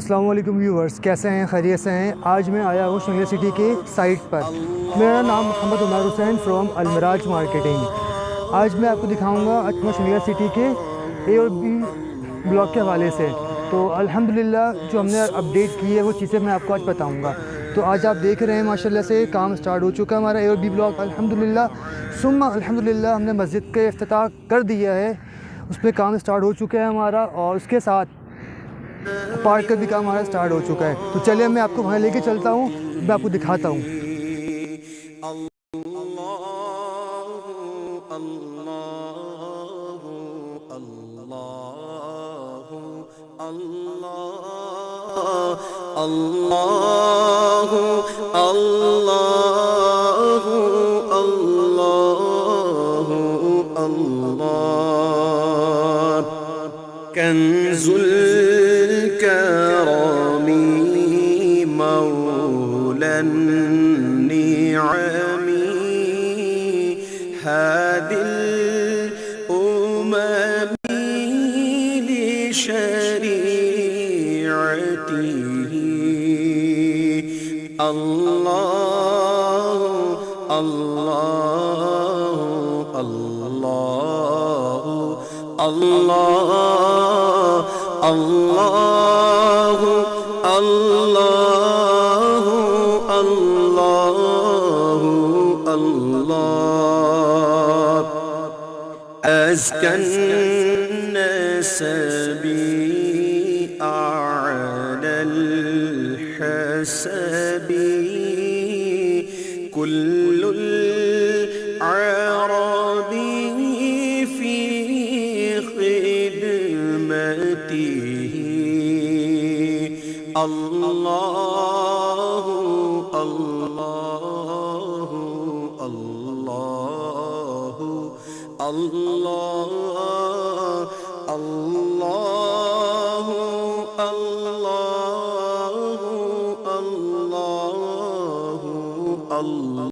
अस्सलाम वालेकुम व्यूवर्स, कैसे हैं? खैरियत से हैं? आज मैं आया हूँ शिमला सिटी के साइट पर। मेरा नाम मोहम्मद उमर हुसैन फ्रॉम अलमराज मार्केटिंग। आज मैं आपको दिखाऊंगा अजमल शिमला सिटी के ए और बी ब्लॉक के हवाले से। तो अल्हम्दुलिल्लाह जो हमने अपडेट की है वो चीज़ें मैं आपको आज बताऊँगा। तो आज आप देख रहे हैं माशाल्लाह से काम स्टार्ट हो चुका है हमारा ए और बी ब्लॉक अल्हम्दुलिल्लाह। सुम्मा अल्हम्दुलिल्लाह हमने मस्जिद का इफ्तिताह कर दिया है, उस पर काम स्टार्ट हो चुका है हमारा, और उसके साथ पार्क का भी काम हमारा स्टार्ट हो चुका है। तो चलिए मैं आपको वहाँ लेके चलता हूँ, मैं आपको दिखाता हूँ। कंजुल करमी मौलन निअमी हादिल उममी लिशरीअतिही अल्लाह अल्लाह अल्लाह अल्लाह अल्लाह अल्लाह अल्लाह अल्लाह अज़कन नसबी अअलल हसबी कुल्लुल अरबी फी अल्लाह अल्लाह अल्लाह अल्लाह अल्लाह अल्लाह अल्लाह अल्लाह।